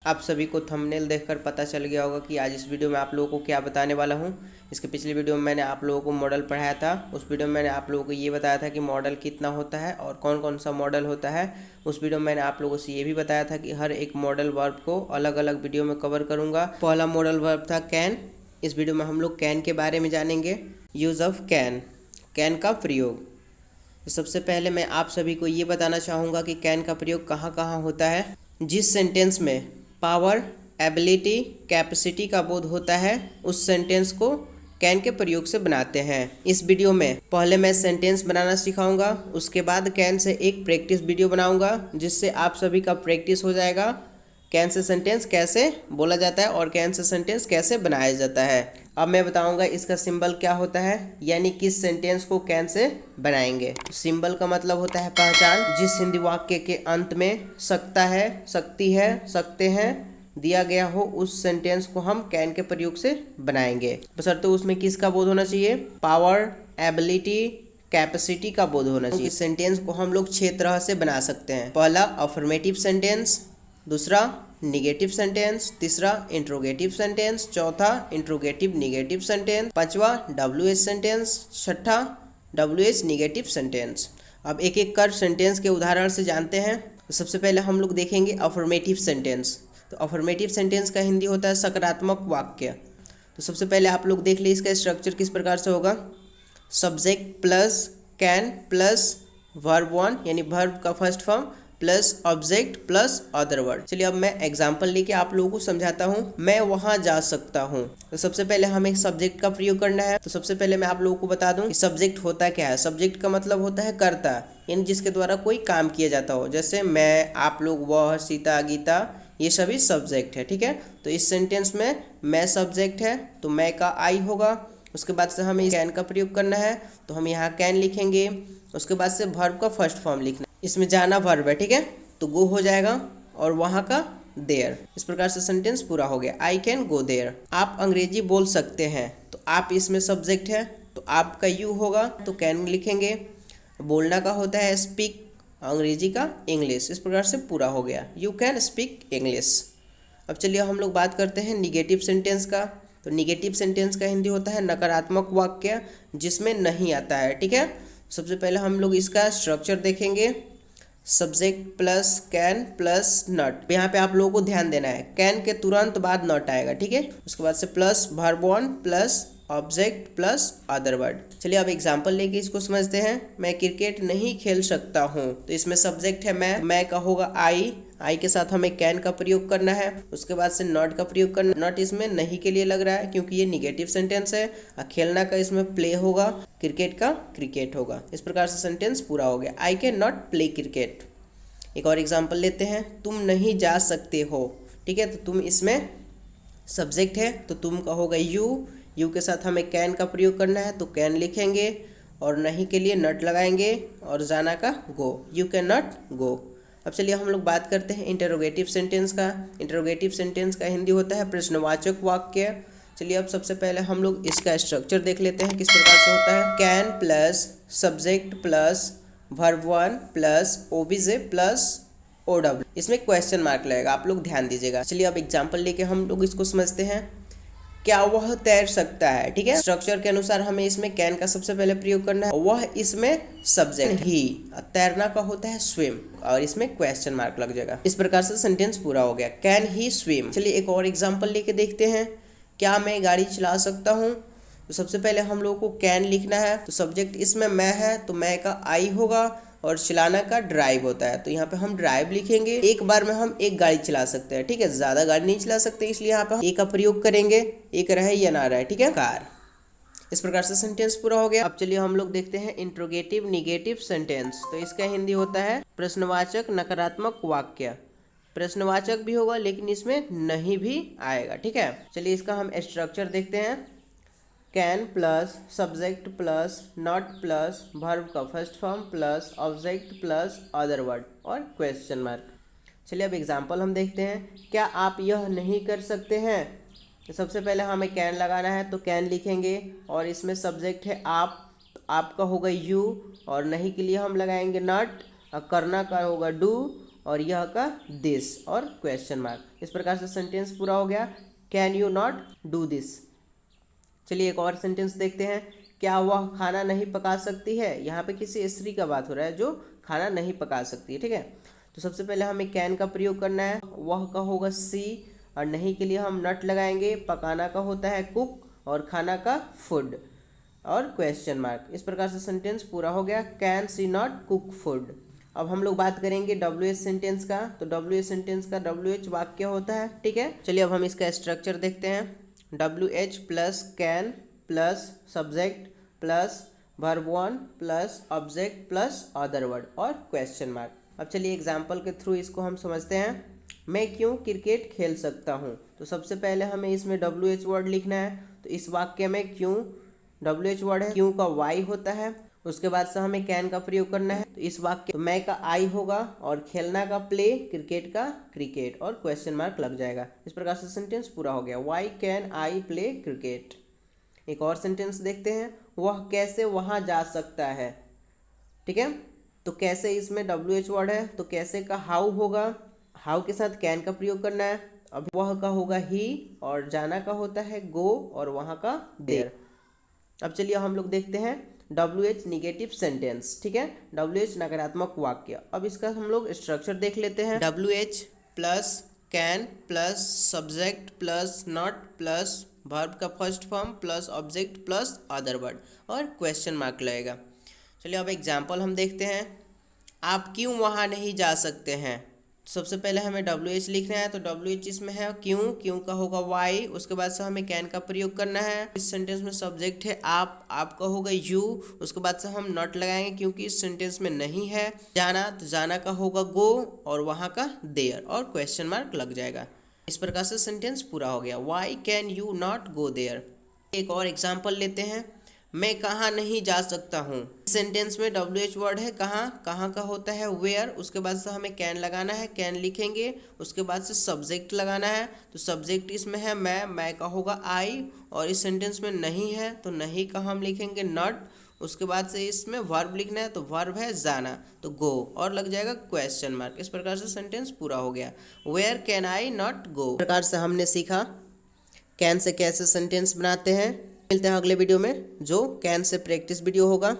आप सभी को थंबनेल देखकर पता चल गया होगा कि आज इस वीडियो में आप लोगों को क्या बताने वाला हूं। इसके पिछली वीडियो में मैंने आप लोगों को मॉडल पढ़ाया था। उस वीडियो में मैंने आप लोगों को ये बताया था कि मॉडल कितना होता है और कौन कौन सा मॉडल होता है। उस वीडियो में मैंने आप लोगों से ये भी बताया था कि हर एक मॉडल वर्ब को अलग अलग वीडियो में कवर करूँगा। पहला मॉडल वर्ब था कैन। इस वीडियो में हम लोग कैन के बारे में जानेंगे। यूज़ ऑफ कैन, कैन का प्रयोग। तो सबसे पहले मैं आप सभी को ये बताना चाहूँगा कि कैन का प्रयोग कहाँ कहाँ होता है। जिस सेंटेंस में पावर, एबिलिटी, कैपेसिटी का बोध होता है उस सेंटेंस को कैन के प्रयोग से बनाते हैं। इस वीडियो में पहले मैं सेंटेंस बनाना सिखाऊंगा, उसके बाद कैन से एक प्रैक्टिस वीडियो बनाऊंगा जिससे आप सभी का प्रैक्टिस हो जाएगा। कैन से सेंटेंस कैसे बोला जाता है और कैन से सेंटेंस कैसे बनाया जाता है। अब मैं बताऊंगा इसका सिंबल क्या होता है, यानी किस सेंटेंस को कैन से बनाएंगे। सिंबल का मतलब होता है पहचान। जिस हिंदी वाक्य के अंत में सकता है, सकती है, सकते हैं दिया गया हो उस सेंटेंस को हम कैन के प्रयोग से बनाएंगे। बशर्ते उसमें किसका बोध होना चाहिए? पावर, एबिलिटी, कैपेसिटी का बोध होना चाहिए। इस सेंटेंस को हम लोग 6 तरह से बना सकते हैं। पहला अफर्मेटिव सेंटेंस, दूसरा निगेटिव सेंटेंस, तीसरा इंट्रोगेटिव सेंटेंस, चौथा इंट्रोगेटिव निगेटिव सेंटेंस, पांचवा WH सेंटेंस, छठा WH निगेटिव सेंटेंस। अब एक एक कर सेंटेंस के उदाहरण से जानते हैं। तो सबसे पहले हम लोग देखेंगे अफर्मेटिव सेंटेंस। तो अफर्मेटिव सेंटेंस का हिंदी होता है सकारात्मक वाक्य। तो सबसे पहले आप लोग देख लीजिए इसका स्ट्रक्चर किस प्रकार से होगा। Subject plus can plus verb one यानी वर्ब का first form plus object plus other word. चलिए अब मैं एग्जांपल लेके आप लोगों को समझाता हूँ। मैं वहाँ जा सकता हूँ। तो सबसे पहले हमें सब्जेक्ट का प्रयोग करना है। तो सबसे पहले मैं आप लोगों को बता दूं कि सब्जेक्ट होता क्या है। सब्जेक्ट का मतलब होता है कर्ता, यानी जिसके द्वारा कोई काम किया जाता हो। जैसे मैं, आप लोग, वह, सीता, गीता, ये सभी सब्जेक्ट है। ठीक है, तो इस सेंटेंस में मैं सब्जेक्ट है तो मैं का आई होगा। उसके बाद से हमें कैन का प्रयोग करना है तो हम यहाँ कैन लिखेंगे। उसके बाद से वर्ब का फर्स्ट फॉर्म लिखना। इसमें जाना वर्ब है, ठीक है, तो गो हो जाएगा और वहाँ का देयर। इस प्रकार से सेंटेंस पूरा हो गया। I can go there. आप अंग्रेजी बोल सकते हैं तो आप इसमें सब्जेक्ट है तो आपका यू होगा तो कैन लिखेंगे। बोलना का होता है स्पीक, अंग्रेजी का इंग्लिश। इस प्रकार से पूरा हो गया, यू कैन स्पीक इंग्लिश। अब चलिए हम लोग बात करते हैं निगेटिव सेंटेंस का। तो निगेटिव सेंटेंस का हिंदी होता है नकारात्मक वाक्य जिसमें नहीं आता है। ठीक है, सबसे पहले हम लोग इसका स्ट्रक्चर देखेंगे। Subject plus can plus not. यहाँ पे आप लोगों को ध्यान देना है, कैन के तुरंत बाद नॉट आएगा। ठीक है, उसके बाद से plus verb one plus object plus other word. चलिए अब एग्जांपल लेके इसको समझते हैं। मैं क्रिकेट नहीं खेल सकता हूँ। तो इसमें सब्जेक्ट है मैं का होगा आई के साथ हमें कैन का प्रयोग करना है। उसके बाद से नॉट का प्रयोग करना। नॉट इसमें नहीं के लिए लग रहा है क्योंकि ये निगेटिव सेंटेंस है। खेलना का इसमें प्ले होगा, क्रिकेट का क्रिकेट होगा। इस प्रकार से सेंटेंस पूरा हो गया। I can not play cricket. एक और एग्जाम्पल लेते हैं। तुम नहीं जा सकते हो। ठीक है, तो तुम इसमें सब्जेक्ट है तो तुम का होगा यू के साथ हमें कैन का प्रयोग करना है तो कैन लिखेंगे और नहीं के लिए नॉट लगाएंगे और जाना का गो, यू कैन नॉट गो। अब चलिए हम लोग बात करते हैं इंटरोगेटिव सेंटेंस का। इंटरोगेटिव सेंटेंस का हिंदी होता है प्रश्नवाचक वाक्य। चलिए अब सबसे पहले हम लोग इसका स्ट्रक्चर देख लेते हैं किस प्रकार से होता है। Can plus subject plus verb one plus OBJ plus OW। इसमें क्वेश्चन मार्क लगेगा, आप लोग ध्यान दीजिएगा। चलिए अब एग्जाम्पल लेके हम लोग इसको समझते हैं। क्या वह तैर सकता है? ठीक है, स्ट्रक्चर के अनुसार हमें इसमें कैन का सबसे पहले प्रयोग करना है। वह इसमें सब्जेक्ट ही, तैरना का होता है स्विम और इसमें क्वेश्चन मार्क लग जाएगा। इस प्रकार से सेंटेंस पूरा हो गया, कैन ही स्विम। चलिए एक और एग्जांपल लेके देखते हैं। क्या मैं गाड़ी चला सकता हूँ? तो सबसे पहले हम लोगों को कैन लिखना है। तो सब्जेक्ट इसमें मैं है तो मैं का आई होगा और चलाना का ड्राइव होता है तो यहाँ पे हम ड्राइव लिखेंगे। एक बार में हम एक गाड़ी चला सकते हैं। ठीक है, ज्यादा गाड़ी नहीं चला सकते इसलिए यहाँ पे हम ए का प्रयोग करेंगे, एक रहे या ना रहे। ठीक है, कार। इस प्रकार से सेंटेंस पूरा हो गया। अब चलिए हम लोग देखते हैं इंट्रोगेटिव निगेटिव सेंटेंस। तो इसका हिंदी होता है प्रश्नवाचक नकारात्मक वाक्य। प्रश्नवाचक भी होगा लेकिन इसमें नहीं भी आएगा। ठीक है, चलिए इसका हम स्ट्रक्चर देखते हैं। Can plus subject plus not plus verb का first form plus object plus other word और क्वेश्चन मार्क। चलिए अब एग्जांपल हम देखते हैं। क्या आप यह नहीं कर सकते हैं? तो सबसे पहले हमें कैन लगाना है तो कैन लिखेंगे और इसमें सब्जेक्ट है आप, तो आपका होगा यू और नहीं के लिए हम लगाएंगे नॉट और करना का होगा डू और यह का दिस और क्वेश्चन मार्क। इस प्रकार से सेंटेंस पूरा हो गया। Can you not do this. चलिए एक और सेंटेंस देखते हैं। क्या वह खाना नहीं पका सकती है। यहाँ पे किसी स्त्री का बात हो रहा है जो खाना नहीं पका सकती है, ठीक है। तो सबसे पहले हमें कैन का प्रयोग करना है। वह का होगा सी और नहीं के लिए हम नॉट लगाएंगे। पकाना का होता है कुक और खाना का फूड और क्वेश्चन मार्क। इस प्रकार से सेंटेंस पूरा हो गया। Can see not cook food. अब हम लोग बात करेंगे WH सेंटेंस का। तो WH सेंटेंस का WH वाक्य होता है, ठीक है। चलिए अब हम इसका स्ट्रक्चर देखते हैं। WH plus can plus subject plus verb one plus object plus other word और क्वेश्चन मार्क। अब चलिए एग्जाम्पल के थ्रू इसको हम समझते हैं। मैं क्यों क्रिकेट खेल सकता हूँ। तो सबसे पहले हमें इसमें WH वर्ड लिखना है। तो इस वाक्य में क्यों WH वर्ड है, क्यों का Y होता है। उसके बाद से हमें कैन का प्रयोग करना है। तो इस वाक्य तो मैं का आई होगा और खेलना का प्ले, क्रिकेट का क्रिकेट और क्वेश्चन मार्क लग जाएगा। इस प्रकार से सेंटेंस पूरा हो गया। Why can I play cricket. एक और सेंटेंस देखते हैं। वह कैसे वहां जा सकता है, ठीक है। तो कैसे इसमें WH वर्ड है तो कैसे का हाउ होगा। हाउ के साथ कैन का प्रयोग करना है। अब वह का होगा ही और जाना का होता है गो और वहां का देयर। अब चलिए हम लोग देखते हैं WH निगेटिव सेंटेंस, ठीक है। WH नकारात्मक वाक्य। अब इसका हम लोग स्ट्रक्चर देख लेते हैं। WH plus can plus subject plus not plus verb का first form plus object plus other word और क्वेश्चन मार्क लगेगा। चलिए अब एग्जाम्पल हम देखते हैं। आप क्यों वहाँ नहीं जा सकते हैं। सबसे पहले हमें WH लिखना है। तो WH इसमें है क्यों, क्यों का होगा वाई। उसके बाद से हमें कैन का प्रयोग करना है। इस सेंटेंस में सब्जेक्ट है आपका होगा यू। उसके बाद से हम नॉट लगाएंगे क्योंकि इस सेंटेंस में नहीं है। जाना तो जाना का होगा गो और वहाँ का देयर और क्वेश्चन मार्क लग जाएगा। इस प्रकार से सेंटेंस पूरा हो गया। Why can you not go there. एक और एग्जाम्पल लेते हैं। मैं कहाँ नहीं जा सकता हूँ। सेंटेंस में WH वर्ड है कहाँ, कहाँ का होता है वेयर। उसके बाद से हमें कैन लगाना है, कैन लिखेंगे। उसके बाद से सब्जेक्ट लगाना है। तो सब्जेक्ट इसमें है मैं का होगा आई और इस सेंटेंस में नहीं है तो नहीं का हम लिखेंगे नॉट। उसके बाद से इसमें वर्ब लिखना है। तो वर्ब है जाना तो गो और लग जाएगा क्वेश्चन मार्क। इस प्रकार से सेंटेंस पूरा हो गया। Where can I not go. इस प्रकार से हमने सीखा कैन से कैसे सेंटेंस बनाते हैं। मिलते हैं अगले वीडियो में जो कैन से प्रैक्टिस वीडियो होगा।